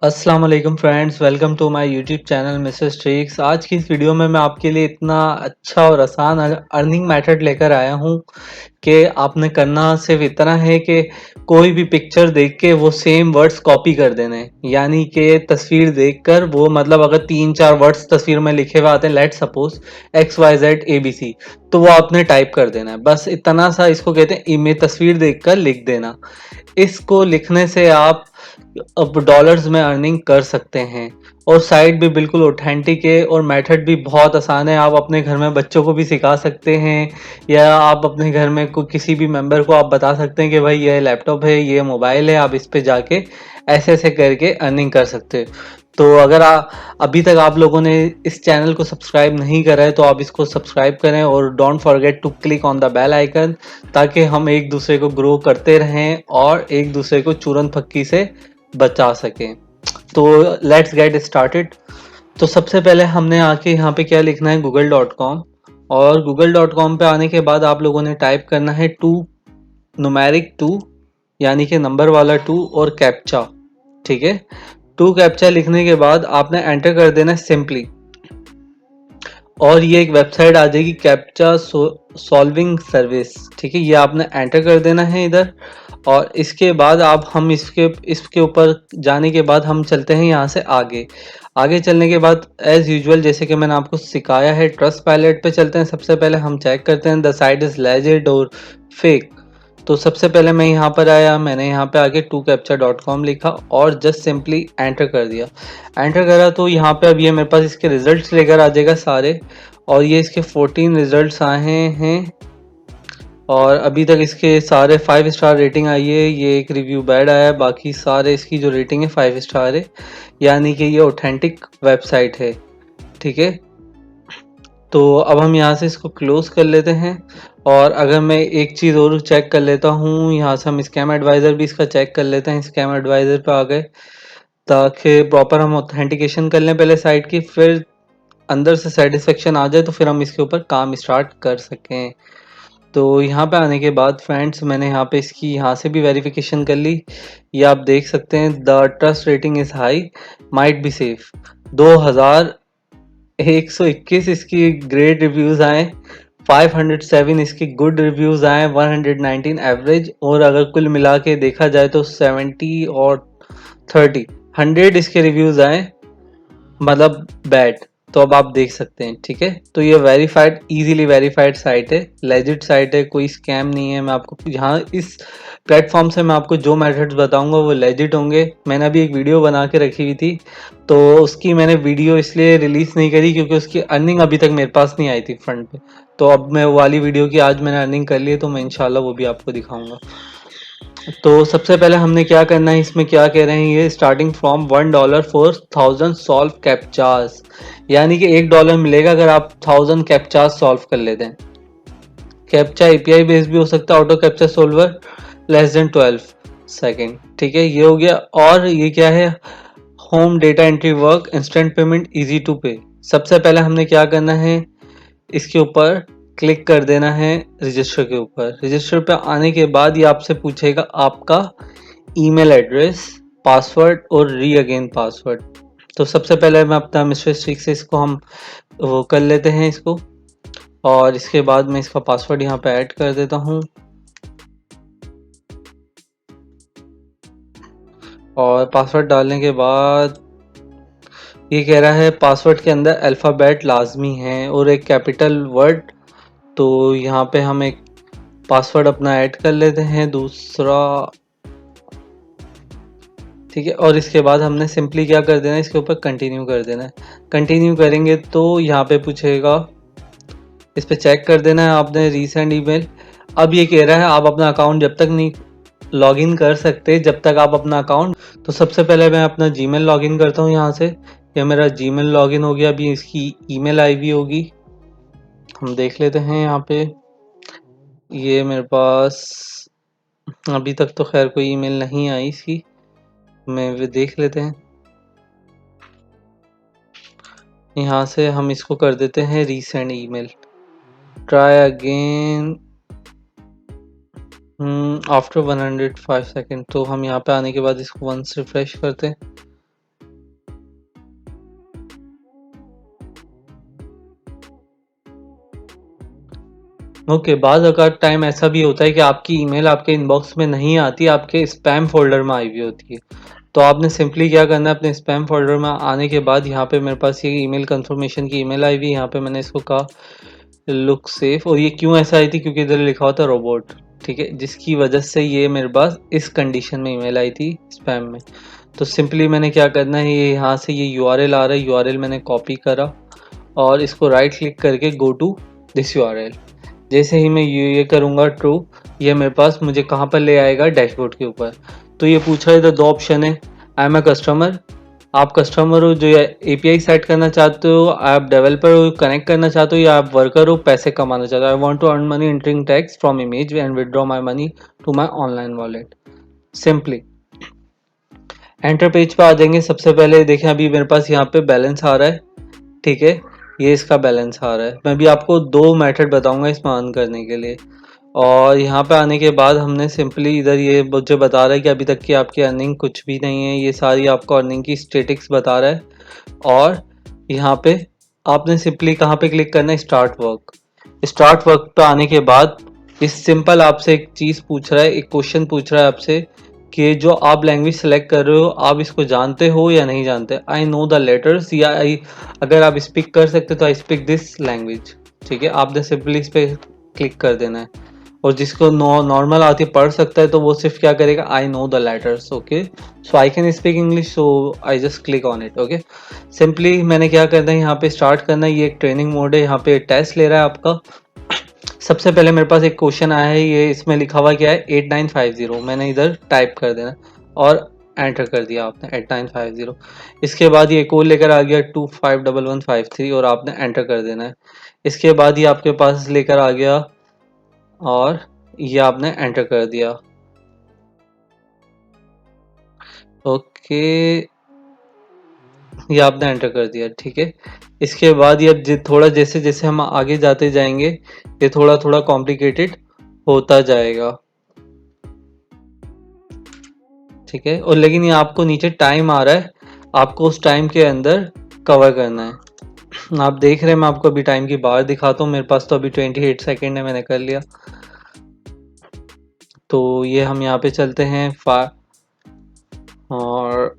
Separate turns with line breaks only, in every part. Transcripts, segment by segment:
अस्सलाम वालेकुम friends, welcome to my YouTube channel mister Streaks. आज की इस वीडियो में मैं आपके लिए इतना अच्छा और आसान अर्निंग मेथड लेकर आया हूँ कि आपने करना सिर्फ इतना है कि कोई भी पिक्चर देख के वो सेम वर्ड्स कॉपी कर देने हैं। यानी कि तस्वीर देखकर वो मतलब अगर 3-4 वर्ड्स तस्वीर में लिखे हुए आते हैं, लेट सपोज XYZ ABC, तो वो आपने टाइप कर देना है। बस इतना सा, इसको कहते हैं इमेज, तस्वीर देखकर लिख देना। इसको लिखने से आप अब डॉलर्स में अर्निंग कर सकते हैं और साइट भी बिल्कुल ऑथेंटिक है और मेथड भी बहुत आसान है। आप अपने घर में बच्चों को भी सिखा सकते हैं या आप अपने घर में किसी भी मेंबर को आप बता सकते हैं कि भाई ये लैपटॉप है, ये मोबाइल है, आप इस पे जाके ऐसे ऐसे करके अर्निंग कर सकते हो। तो अगर अभी तक आप लोगों ने इस चैनल को सब्सक्राइब नहीं करा है तो आप इसको सब्सक्राइब करें और don't forget to click on the bell icon, ताकि हम एक दूसरे को ग्रो करते रहें और एक दूसरे को चूरन फक्की से बचा सकें। तो लेट्स गेट स्टार्टेड। तो सबसे पहले हमने आके यहाँ पे क्या लिखना है, google.com। और google.com पे आने के बाद आप लोगों ने टाइप करना है टू, न्यूमेरिक 2, यानी कि नंबर वाला 2 और कैप्चा। ठीक है, 2 कैप्चा लिखने के बाद आपने एंटर कर देना है सिंपली, और ये एक वेबसाइट आ जाएगी कैप्चा सॉल्विंग सर्विस। ठीक है, ये आपने एंटर कर देना है इधर। और इसके बाद आप हम इसके इसके ऊपर जाने के बाद हम चलते हैं यहाँ से आगे। आगे चलने के बाद एज यूजुअल जैसे कि मैंने आपको सिखाया है, ट्रस्ट पायलट पे चलते हैं। सबसे पहले हम चेक करते हैं द साइट इज लेजिट और फेक। तो सबसे पहले मैं यहाँ पर आया, मैंने यहाँ पे आके toCaptcha.com लिखा और जस्ट सिंपली एंटर कर दिया। एंटर करा तो यहाँ पे अब ये मेरे पास इसके रिजल्ट्स लेकर आ जाएगा सारे, और ये इसके 14 रिजल्ट्स आए हैं और अभी तक इसके सारे 5 स्टार रेटिंग आई है। ये एक रिव्यू बैड आया है, बाकी सारे इसकी जो रेटिंग है 5 स्टार है, यानी कि ये ऑथेंटिक वेबसाइट है। ठीक है, तो अब हम यहाँ से इसको क्लोज कर लेते हैं। और अगर मैं एक चीज़ और चेक कर लेता हूँ, यहाँ से हम स्कैम एडवाइज़र भी इसका चेक कर लेते हैं। स्कैम एडवाइज़र पे आ गए ताकि प्रॉपर हम ऑथेंटिकेशन कर लें पहले साइट की, फिर अंदर से सेटिस्फेक्शन आ जाए तो फिर हम इसके ऊपर काम स्टार्ट कर सकें। तो यहाँ पे आने के बाद फ्रेंड्स मैंने यहाँ पे इसकी यहाँ से भी वेरिफिकेशन कर ली। ये आप देख सकते हैं, the trust rating is high, might be safe. 2121 इसकी ग्रेट रिव्यूज़ आए, 507 इसकी गुड रिव्यूज़ आए, 119 एवरेज, और अगर कुल मिला के देखा जाए तो 70 और 30 100 इसके रिव्यूज़ आए, मतलब बैड। तो अब आप देख सकते हैं। ठीक है, तो ये वेरीफाइड, इजीली वेरीफाइड साइट है, लेजिट साइट है, कोई स्कैम नहीं है। मैं आपको यहाँ इस प्लेटफॉर्म से मैं आपको जो मेथड्स बताऊंगा वो लेजिट होंगे। मैंने अभी एक वीडियो बना के रखी हुई थी, तो उसकी मैंने वीडियो इसलिए रिलीज नहीं करी क्योंकि उसकी अर्निंग अभी तक मेरे पास नहीं आई थी फ्रंट पे। तो अब मैं वो वाली वीडियो की आज मैंने अर्निंग कर ली है, तो मैं इंशाल्लाह वो भी आपको दिखाऊंगा। तो सबसे पहले हमने क्या करना है, इसमें क्या कह रहे हैं, ये स्टार्टिंग फ्रॉम $1 फॉर 1000 सॉल्व कैप्चास, यानी कि $1 मिलेगा अगर आप 1000 कैप्चास सॉल्व कर लेते हैं। कैप्चा एपीआई बेस्ड भी हो सकता है, auto captcha solver less than 12 second. ठीक है, ये हो गया। और ये क्या है, home data entry work, instant payment, easy to pay. सबसे पहले हमने क्या करना है, इसके ऊपर क्लिक कर देना है, रजिस्टर के ऊपर। रजिस्टर पे आने के बाद ये आपसे पूछेगा आपका ईमेल एड्रेस, पासवर्ड और री अगेन पासवर्ड। तो सबसे पहले मैं अपना मिस्टर स्ट्रिक से इसको हम वो कर लेते हैं इसको, और इसके बाद मैं इसका पासवर्ड यहाँ पे ऐड कर देता हूँ। और पासवर्ड डालने के बाद ये कह रहा है पासवर्ड के अंदर अल्फ़ाबेट लाजमी है और एक कैपिटल वर्ड। तो यहाँ पे हम एक पासवर्ड अपना ऐड कर लेते हैं, दूसरा। ठीक है, और इसके बाद हमने सिंपली क्या कर देना है, इसके ऊपर कंटिन्यू कर देना है। कंटिन्यू करेंगे तो यहाँ पे पूछेगा, इस पे चेक कर देना है आपने रीसेंट ईमेल। अब ये कह रहा है आप अपना अकाउंट जब तक नहीं लॉगिन कर सकते जब तक आप अपना अकाउंट। तो सबसे पहले मैं अपना जीमेल लॉगिन करता हूँ यहाँ से। ये मेरा जीमेल लॉगिन हो गया, अभी इसकी ईमेल आईडी होगी, हम देख लेते हैं यहाँ पे। ये मेरे पास अभी तक तो खैर कोई ईमेल नहीं आई इसकी, मैं वे देख लेते हैं। यहाँ से हम इसको कर देते हैं resend email, try again after 105 second. तो हम यहाँ पे आने के बाद इसको वंस रिफ्रेश करते हैं। ओके, बाज़ औक़ात टाइम ऐसा भी होता है कि आपकी ईमेल आपके इनबॉक्स में नहीं आती, आपके स्पैम फ़ोल्डर में आई हुई होती है। तो आपने सिंपली क्या करना है, अपने स्पैम फ़ोल्डर में आने के बाद यहाँ पे मेरे पास ये ईमेल कन्फर्मेशन की ईमेल आई हुई, यहाँ पे मैंने इसको कहा लुक सेफ, और ये क्यों ऐसा आई थी, क्योंकि इधर लिखा हुआ था रोबोट, ठीक है? जिसकी वजह से ये मेरे पास इस कंडीशन में ईमेल आई थी स्पैम में। तो सिंपली मैंने क्या करना है, ये यहाँ से ये यूआरएल आ रहा है, यूआरएल मैंने कॉपी करा और इसको राइट क्लिक करके गो टू दिस यूआरएल। जैसे ही मैं ये करूँगा ट्रू, ये मेरे पास मुझे कहाँ पर ले आएगा, डैशबोर्ड के ऊपर। तो ये पूछ रहा है, इधर 2 ऑप्शन है, आई एम अ कस्टमर, आप कस्टमर हो जो एपीआई सेट करना चाहते हो, आप डेवलपर हो कनेक्ट करना चाहते हो, या आप वर्कर हो पैसे कमाना चाहते हो। I want to earn money entering text from image and withdraw my money to my online wallet. Simply enter page पे आ जाएंगे। सबसे पहले देखें, अभी मेरे पास यहाँ पे बैलेंस आ रहा है, ठीक है? ये इसका बैलेंस आ रहा है। मैं भी आपको 2 मेथड बताऊंगा इसमें अर्न करने के लिए। और यहाँ पे आने के बाद हमने सिंपली इधर ये मुझे बता रहा है कि अभी तक की आपकी अर्निंग कुछ भी नहीं है, ये सारी आपको अर्निंग की स्टेटिक्स बता रहा है। और यहाँ पे आपने सिंपली कहाँ पे क्लिक करना है, स्टार्ट वर्क। स्टार्ट वर्क पे आने के बाद इस सिंपल आपसे एक चीज़ पूछ रहा है, एक क्वेश्चन पूछ रहा है आपसे कि जो आप लैंग्वेज सेलेक्ट कर रहे हो आप इसको जानते हो या नहीं जानते। आई नो द लेटर्स, या आई, अगर आप स्पीक कर सकते तो आई स्पीक दिस लैंग्वेज, ठीक है? आपने सिंपली इस पर क्लिक कर देना है। और जिसको नॉर्मल आती पढ़ सकता है तो वो सिर्फ क्या करेगा, I know the letters, okay, so I can speak English, so I just click on it, okay. Simply मैंने क्या करना है, यहाँ पे स्टार्ट करना है। ये एक ट्रेनिंग मोड है, यहाँ पे टेस्ट ले रहा है आपका। सबसे पहले मेरे पास एक क्वेश्चन आया है, ये इसमें लिखा हुआ क्या है, 8950, मैंने इधर टाइप कर देना और एंटर कर दिया आपने 8950। इसके बाद ये कोड लेकर आ गया 251153 और आपने एंटर कर देना है। इसके बाद ये आपके पास लेकर आ गया और ये आपने एंटर कर दिया, ओके, ये आपने एंटर कर दिया, ठीक है। इसके बाद ये अब थोड़ा जैसे जैसे हम आगे जाते जाएंगे ये थोड़ा थोड़ा कॉम्प्लिकेटेड होता जाएगा, ठीक है। और लेकिन ये आपको नीचे टाइम आ रहा है, आपको उस टाइम के अंदर कवर करना है। आप देख रहे हैं, मैं आपको अभी टाइम की बार दिखाता हूँ। मेरे पास तो अभी 28 सेकेंड है, मैंने कर लिया। तो ये हम यहाँ पे चलते हैं और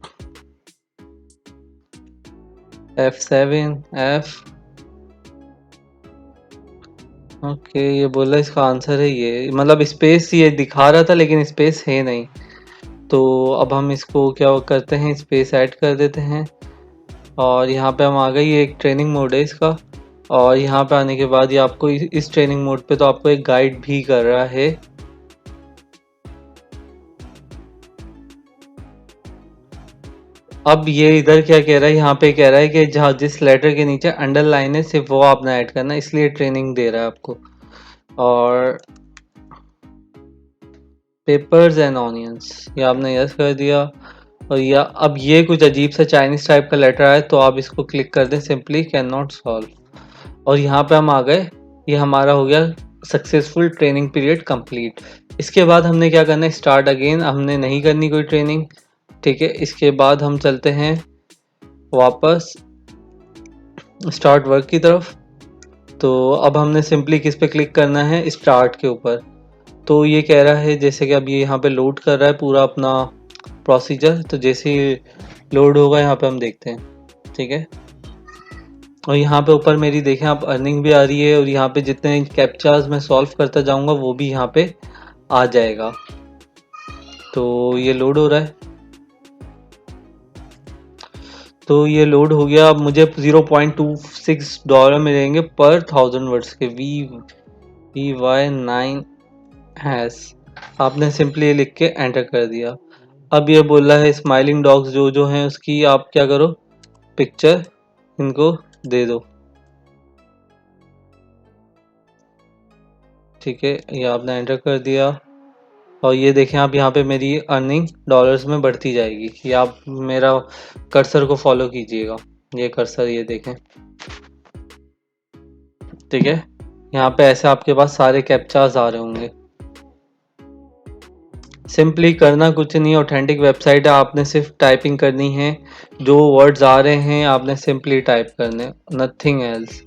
F7 F, ओके, ये बोला इसका आंसर है ये, मतलब स्पेस ये दिखा रहा था लेकिन स्पेस है नहीं। तो अब हम इसको क्या करते हैं, स्पेस ऐड कर देते हैं और यहाँ पे हम आ गए। ये एक ट्रेनिंग मोड है इसका, और यहाँ पे आने के बाद ये आपको इस ट्रेनिंग मोड पे तो आपको एक गाइड भी कर रहा है। अब ये इधर क्या कह रहा है, यहाँ पे कह रहा है कि जहाँ जिस लेटर के नीचे अंडरलाइन है सिर्फ वो आपने ऐड करना है, इसलिए ट्रेनिंग दे रहा है आपको। और पेपर्स एंड ऑनियंस ये आपने यस कर दिया। और या अब ये कुछ अजीब सा चाइनीज टाइप का लेटर आए तो आप इसको क्लिक कर दें, सिंपली कैन नॉट सॉल्व। और यहाँ पे हम आ गए, ये हमारा हो गया सक्सेसफुल ट्रेनिंग पीरियड कंप्लीट। इसके बाद हमने क्या करना है, स्टार्ट अगेन, हमने नहीं करनी कोई ट्रेनिंग, ठीक है। इसके बाद हम चलते हैं वापस स्टार्ट वर्क की तरफ। तो अब हमने सिंपली किस पे क्लिक करना है, स्टार्ट के ऊपर। तो ये कह रहा है जैसे कि अब ये यहाँ पे लोड कर रहा है पूरा अपना प्रोसीजर, तो जैसे ही लोड होगा यहाँ पे हम देखते हैं, ठीक है। और यहाँ पे ऊपर मेरी देखें आप अर्निंग भी आ रही है, और यहाँ पे जितने कैप्चार्स मैं सॉल्व करता जाऊंगा वो भी यहाँ पे आ जाएगा। तो ये लोड हो रहा है, तो ये लोड हो गया। अब मुझे $0.26 मिलेंगे पर 1000 वर्ड्स के। VY9 हैश, आपने सिंपली ये लिख के एंटर कर दिया। अब ये बोल रहा है स्माइलिंग डॉग्स जो जो हैं उसकी आप क्या करो, पिक्चर इनको दे दो, ठीक है। ये आपने एंटर कर दिया और ये देखें आप यहाँ पे मेरी अर्निंग डॉलर्स में बढ़ती जाएगी। ये आप मेरा कर्सर को फॉलो कीजिएगा, ये कर्सर ये देखें, ठीक है। यहाँ पे ऐसे आपके पास सारे कैप्चार्स आ रहे होंगे। सिंपली करना कुछ नहीं, ऑथेंटिक वेबसाइट है, आपने सिर्फ टाइपिंग करनी है, जो वर्ड्स आ रहे हैं आपने सिंपली टाइप करने, नथिंग एल्स।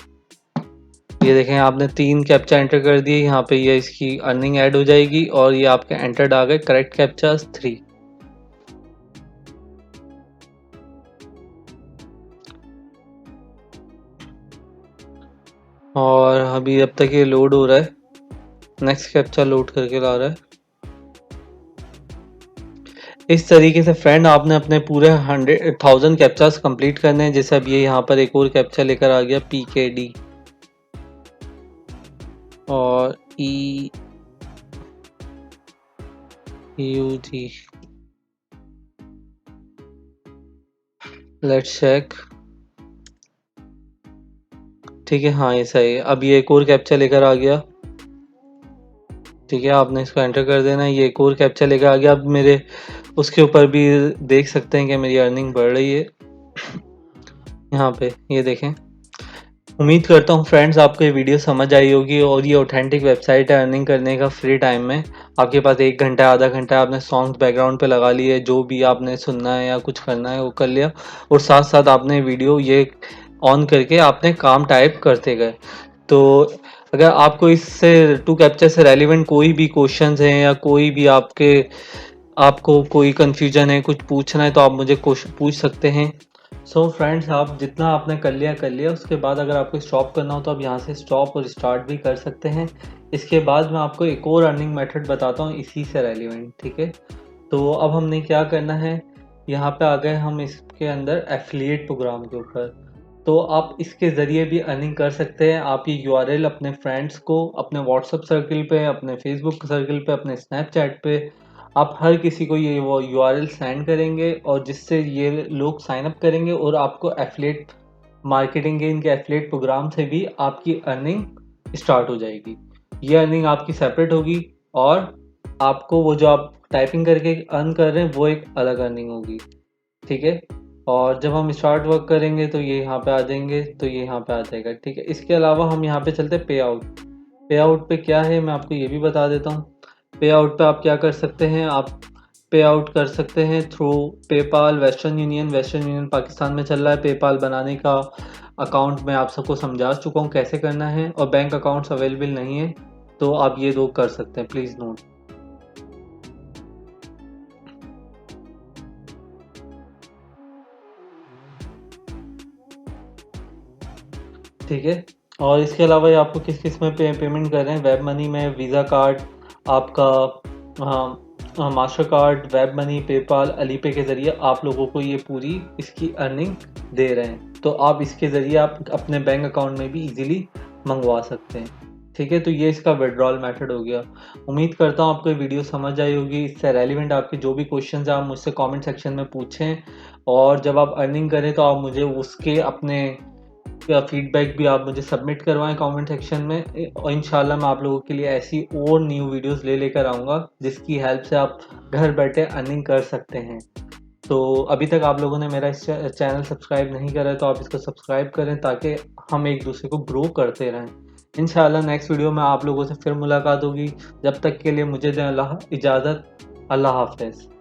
ये देखें आपने 3 कैप्चा एंटर कर दिए, यहाँ पे ये इसकी अर्निंग ऐड हो जाएगी और ये आपके एंटर्ड आ गए करेक्ट कैप्चास 3। और अभी अब तक ये लोड हो रहा है, नेक्स्ट कैप्चा लोड करके ला रहा है। इस तरीके से फ्रेंड आपने अपने पूरे 100,000 कैप्चास कंप्लीट करने हैं। जैसे अब ये यहाँ पर एक और कैप्चा लेकर आ गया PKD और EUG। Let's check. ठीक है, हाँ ये सही है। अब ये एक और कैप्चा लेकर आ गया, ठीक है, आपने इसको एंटर कर देना है। ये एक और कैप्चा लेकर आ गया। अब मेरे उसके ऊपर भी देख सकते हैं कि मेरी अर्निंग बढ़ रही है यहाँ पे, ये देखें। उम्मीद करता हूँ फ्रेंड्स आपको ये वीडियो समझ आई होगी और ये ऑथेंटिक वेबसाइट है अर्निंग करने का फ्री टाइम में। आपके पास 1 घंटा आधा घंटा आपने सॉन्ग्स बैकग्राउंड पे लगा लिए, जो भी आपने सुनना है या कुछ करना है वो कर लिया, और साथ साथ आपने वीडियो ये ऑन करके आपने काम टाइप करते गए। तो अगर आपको इससे टू कैप्चर से रेलिवेंट कोई भी क्वेश्चंस हैं या कोई भी आपको कोई कंफ्यूजन है, कुछ पूछना है, तो आप मुझे क्वेश्चन पूछ सकते हैं। सो फ्रेंड्स, आप जितना आपने कर लिया, उसके बाद अगर आपको स्टॉप करना हो तो आप यहाँ से स्टॉप और स्टार्ट भी कर सकते हैं। इसके बाद मैं आपको एक और अर्निंग मेथड बताता हूँ इसी से रेलिवेंट, ठीक है। तो अब हमने क्या करना है, यहाँ पे आ गए हम इसके अंदर एफिलिएट प्रोग्राम के ऊपर। तो आप इसके ज़रिए भी अर्निंग कर सकते हैं। आप ये यूआरएल अपने फ्रेंड्स को, अपने व्हाट्सएप सर्किल पे, अपने फेसबुक सर्किल पे, अपने स्नैपचैट पे, आप हर किसी को ये वो यूआरएल सेंड करेंगे और जिससे ये लोग साइन अप करेंगे और आपको एफिलिएट मार्केटिंग के इनके एफिलिएट प्रोग्राम से भी आपकी अर्निंग स्टार्ट हो जाएगी। ये अर्निंग आपकी सेपरेट होगी और आपको वो जो आप टाइपिंग करके अर्न कर रहे हैं वो एक अलग अर्निंग होगी, ठीक है। और जब हम स्टार्ट वर्क करेंगे तो ये यहाँ पे आ जाएंगे, तो ये यहाँ पे आ जाएगा, ठीक है। इसके अलावा हम यहाँ पे चलते हैं पे आउट। पे आउट पे क्या है मैं आपको ये भी बता देता हूँ। पे आउट पे आप क्या कर सकते हैं, आप पे आउट कर सकते हैं through PayPal, western union. Western union Pakistan में चल रहा है। पेपाल बनाने का अकाउंट मैं आप सबको समझा चुका हूँ कैसे करना है, और बैंक अकाउंट्स अवेलेबल नहीं है, तो आप ये दो कर सकते हैं, प्लीज़ नोट। ठीक है। और इसके अलावा ये आपको किस किस में पेमेंट कर रहे हैं, वेब मनी में, वीज़ा कार्ड आपका, master card, web money, PayPal, Alipay के ज़रिए आप लोगों को ये पूरी इसकी अर्निंग दे रहे हैं। तो आप इसके ज़रिए आप अपने बैंक अकाउंट में भी इजीली मंगवा सकते हैं, ठीक है। तो ये इसका विड्रॉल मेथड हो गया। उम्मीद करता हूँ आपको ये वीडियो समझ आई होगी। इससे रेलिवेंट आपके जो भी क्वेश्चन हैं आप मुझसे कमेंट सेक्शन में पूछें, और जब आप अर्निंग करें तो आप मुझे उसके अपने या फीडबैक भी आप मुझे सबमिट करवाएं कमेंट सेक्शन में, और इंशाल्लाह मैं आप लोगों के लिए ऐसी और न्यू वीडियोस लेकर आऊँगा जिसकी हेल्प से आप घर बैठे अर्निंग कर सकते हैं। तो अभी तक आप लोगों ने मेरा इस चैनल सब्सक्राइब नहीं करा है तो आप इसको सब्सक्राइब करें ताकि हम एक दूसरे को ग्रो करते रहें। इंशाल्लाह नेक्स्ट वीडियो में आप लोगों से फिर मुलाकात होगी। जब तक के लिए मुझे दें इजाज़त। अल्लाह हाफ़िज़।